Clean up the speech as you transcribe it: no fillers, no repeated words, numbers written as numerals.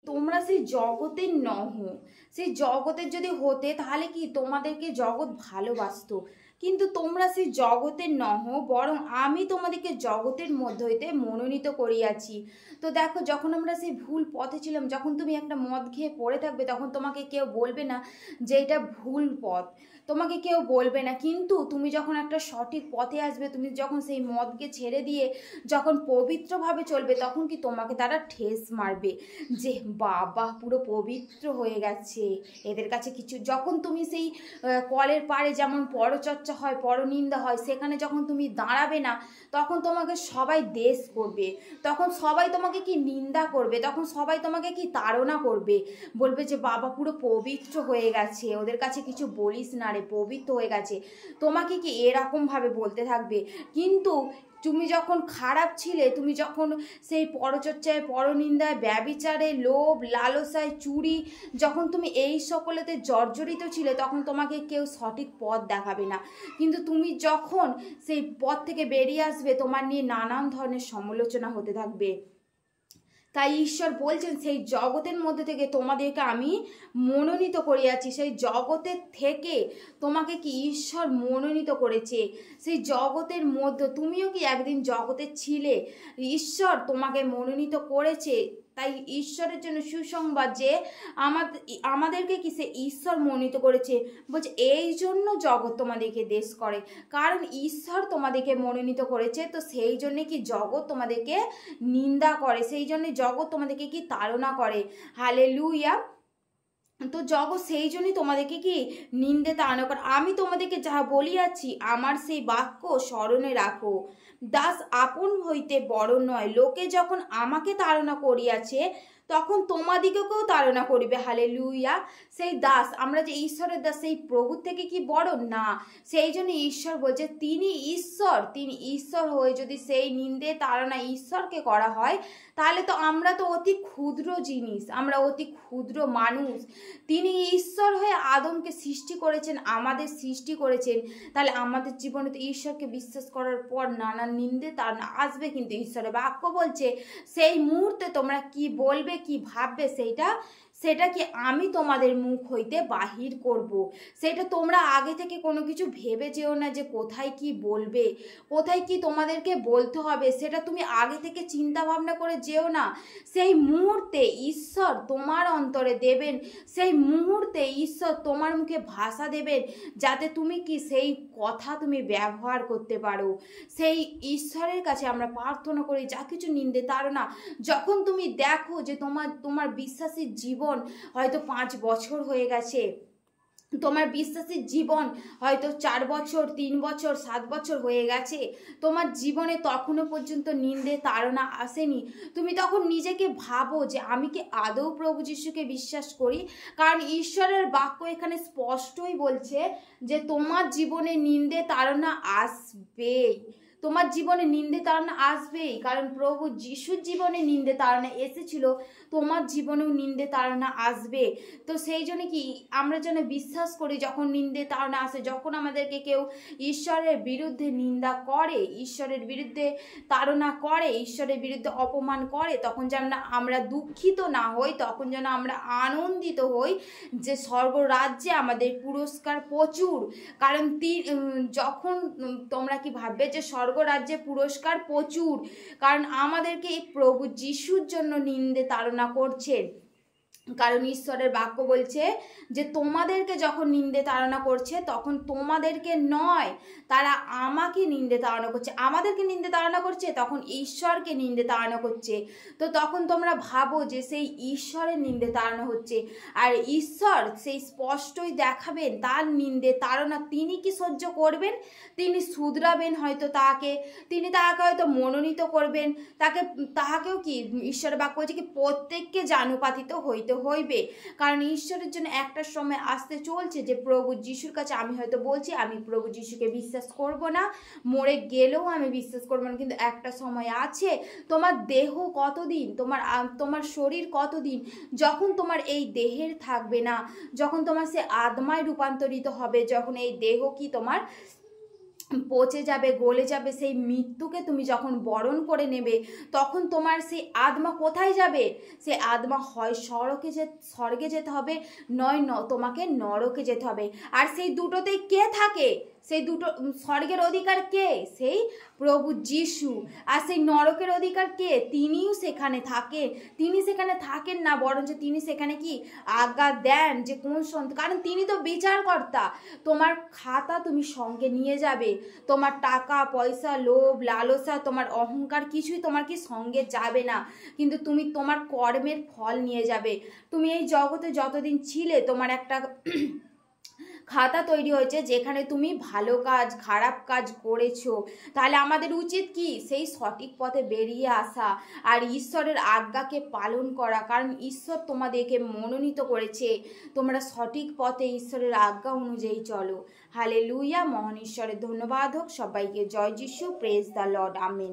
তোমরা সেই জগতের নহ। সেই জগতের যদি হতে তাহলে কি তোমাদেরকে জগৎ ভালোবাসতো, কিন্তু তোমরা সেই জগতের নহ, বরং আমি তোমাদেরকে জগতের মধ্য হইতে মনোনীত করিয়াছি। তো দেখো, যখন আমরা সেই ভুল পথে ছিলাম, যখন তুমি একটা মদ খেয়ে পড়ে থাকবে, তখন তোমাকে কেউ বলবে না যে এটা ভুল পথ, তোমাকে কেউ বলবে না। কিন্তু তুমি যখন একটা সঠিক পথে আসবে, তুমি যখন সেই মদকে ছেড়ে দিয়ে যখন পবিত্রভাবে চলবে, তখন কি তোমাকে তারা ঠেস মারবে যে বাবা পুরো পবিত্র হয়ে গেছে, এদের কাছে কিছু। যখন তুমি সেই কলের পাড়ে যেমন পরচর্চা হয়, পরনিন্দা হয়, সেখানে যখন তুমি দাঁড়াবে না, তখন তোমাকে সবাই দেশ করবে, তখন সবাই তোমাকে কি নিন্দা করবে, তখন সবাই তোমাকে কি তাড়না করবে, বলবে যে বাবা পুরো পবিত্র হয়ে গেছে, ওদের কাছে কিছু বলিস না রে, পবিত্র হয়ে গেছে, তোমাকে কি এরকমভাবে বলতে থাকবে। কিন্তু তুমি যখন খারাপ ছিলে, তুমি যখন সেই পরচর্চায়, পরনিন্দায়, ব্যভিচারে, লোভ, লালসায়, চুরি, যখন তুমি এই সকলেতে জর্জরিত ছিলে, তখন তোমাকে কেউ সঠিক পথ দেখাবে না। কিন্তু তুমি যখন সেই পথ থেকে বেরিয়ে আসবে, তোমার নিয়ে নানান ধরনের সমালোচনা হতে থাকবে। তাই ঈশ্বর বলছেন, সেই জগতের মধ্যে থেকে তোমাদেরকে আমি মনোনীত করিয়াছি। সেই জগতের থেকে তোমাকে কি ঈশ্বর মনোনীত করেছে। সেই জগতের মধ্যে তুমিও কি একদিন জগতে ছিলে, ঈশ্বর তোমাকে মনোনীত করেছে। তাই ঈশ্বরের জন্য সুসংবাদ যে আমাদেরকে কি সে ঈশ্বর মনোনীত করেছে। বলছে এই জন্য জগৎ তোমাদেরকে দেশ করে, কারণ ঈশ্বর তোমাদেরকে মনোনীত করেছে। তো সেই জন্যে কি জগৎ তোমাদেরকে নিন্দা করে, সেই জন্য জগৎ তোমাদেরকে কি তাড়না করে। হালেলুয়া। তো জগৎ সেই জন্যই তোমাদেরকে কি নিন্দে তাড়না করে। আমি তোমাদেরকে যাহা বলিয়াছি, আমার সেই বাক্য স্মরণে রাখো। দাস আপন হইতে বড় নয়। লোকে যখন আমাকে তাড়না করিয়াছে, তখন তোমাদিগকেও তাড়না করিবে। হালেলুয়া। সেই দাস, আমরা যে ঈশ্বরের দাস, সেই প্রভুর থেকে কি বড় না। সেই জন্য ঈশ্বর বলছে তিনি ঈশ্বর, তিনি ঈশ্বর হয়ে যদি সেই নিন্দে তাড়না ঈশ্বরকে করা হয়, তাহলে তো আমরা তো অতি ক্ষুদ্র জিনিস, আমরা অতি ক্ষুদ্র মানুষ। তিনি ঈশ্বর হয়ে আদমকে সৃষ্টি করেছেন, আমাদের সৃষ্টি করেছেন। তাহলে আমাদের জীবনে তো ঈশ্বরকে বিশ্বাস করার পর নানা নিন্দে তাড়না আসবে। কিন্তু ঈশ্বরের বাক্য বলছে সেই মুহূর্তে তোমরা কি বলবে, কি ভাববে, সেটা কি আমি তোমাদের মুখ হইতে বাহির করব। সেটা তোমরা আগে থেকে কোনো কিছু ভেবে যেও না যে কোথায় কি বলবে, কোথায় কি তোমাদেরকে বলতে হবে, সেটা তুমি আগে থেকে চিন্তা ভাবনা করে যেও না। সেই মুহূর্তে ঈশ্বর তোমার অন্তরে দেবেন, সেই মুহূর্তে ঈশ্বর তোমার মুখে ভাষা দেবেন, যাতে তুমি কি সেই কথা তুমি ব্যবহার করতে পারো। সেই ঈশ্বরের কাছে আমরা প্রার্থনা করি, যা কিছু নিন্দে তাড়না যখন তুমি দেখো যে তোমার বিশ্বাসী জীবন হয়তো 5 বছর হয়ে গেছে, তোমার বিশ্বাসী জীবন হয়তো 4 বছর, 3 বছর, 7 বছর হয়ে গেছে, তোমার জীবনে তখনও পর্যন্ত নিন্দে তাড়না আসেনি, তুমি তখন নিজেকে ভাবো যে আমি কি আদৌ প্রভু যিশুকে বিশ্বাস করি। কারণ ঈশ্বরের বাক্য এখানে স্পষ্টই বলছে যে তোমার জীবনে নিন্দে তাড়না আসবেই, তোমার জীবনে নিন্দে তাড়না আসবেই। কারণ প্রভু যিশুর জীবনে নিন্দে তাড়না এসেছিল, তোমার জীবনেও নিন্দে তাড়না আসবে। তো সেই জন্য কি আমরা যেন বিশ্বাস করি, যখন নিন্দে তাড়না আসে, যখন আমাদেরকে কেউ ঈশ্বরের বিরুদ্ধে নিন্দা করে, ঈশ্বরের বিরুদ্ধে তাড়না করে, ঈশ্বরের বিরুদ্ধে অপমান করে, তখন যেন আমরা দুঃখিত না হই, তখন যেন আমরা আনন্দিত হই যে স্বর্গরাজ্যে আমাদের পুরস্কার প্রচুর। কারণ যখন তোমরা কি ভাববে যে স্বর্গরাজ্যে পুরস্কার প্রচুর, কারণ আমাদেরকে এই প্রভু যিশুর জন্য নিন্দে তাড়না করছে। কারণ ঈশ্বরের বাক্য বলছে যে তোমাদেরকে যখন নিন্দে তাড়না করছে, তখন তোমাদেরকে নয়, তারা আমাকে নিন্দে তাড়না করছে। আমাদেরকে নিন্দে তাড়না করছে, তখন ঈশ্বরকে নিন্দে তাড়না করছে। তো তখন তোমরা ভাবো যে সেই ঈশ্বরের নিন্দে তাড়না হচ্ছে, আর ঈশ্বর সেই স্পষ্টই দেখাবেন তার নিন্দে তাড়না তিনি কি সহ্য করবেন, তিনি শুধরাবেন হয়তো তিনি তাকে হয়তো মনোনীত করবেন, তাহাকেও কি ঈশ্বরের বাক্য বলছে কি প্রত্যেককে জানুপাতিত হইতে হইবে। কারণ ঈশ্বরের জন্য একটা সময় আসতে চলছে যে প্রভু যিশুর কাছে আমি হয়তো বলছি আমি প্রভু যিশুকে বিশ্বাস করব না, মরে গেলেও আমি বিশ্বাস করব না, কিন্তু একটা সময় আছে, তোমার দেহ কতদিন, তোমার শরীর কতদিন, যখন তোমার এই দেহের থাকবে না, যখন তোমার সে আত্মায় রূপান্তরিত হবে, যখন এই দেহ কি তোমার পচে যাবে, গলে যাবে, সেই মৃত্যুকে তুমি যখন বরণ করে নেবে, তখন তোমার সেই আত্মা কোথায় যাবে? সে আত্মা হয় স্বর্গে যেতে হবে, নয় তোমাকে নরকে যেতে হবে। আর সেই দুটোতেই কে থাকে? সেই দুটো স্বর্গের অধিকার কে? সেই প্রভু যিশু। আর সেই নরকের অধিকার কে? তিনিও সেখানে থাকেন। তিনি সেখানে থাকেন না, বরঞ্চ তিনি সেখানে কি আজ্ঞা দেন যে কোন কারণ তিনি তো বিচারকর্তা। তোমার খাতা তুমি সঙ্গে নিয়ে যাবে, তোমার টাকা পয়সা, লোভ লালসা, তোমার অহংকার কিছুই তোমার কি সঙ্গে যাবে না, কিন্তু তুমি তোমার কর্মের ফল নিয়ে যাবে। তুমি এই জগতে যতদিন ছিলে, তোমার একটা খাতা তৈরি হয়েছে যেখানে তুমি ভালো কাজ খারাপ কাজ করেছো। তাহলে আমাদের উচিত কি? সেই সঠিক পথে বেরিয়ে আসা আর ঈশ্বরের আজ্ঞাকে পালন করা, কারণ ঈশ্বর তোমাদেরকে মনোনীত করেছে তোমরা সঠিক পথে ঈশ্বরের আজ্ঞা অনুযায়ী চলো। হালেলুয়া। মহান ঈশ্বরের ধন্যবাদ হোক। সবাইকে জয় যিশু। Praise the Lord. আমেন।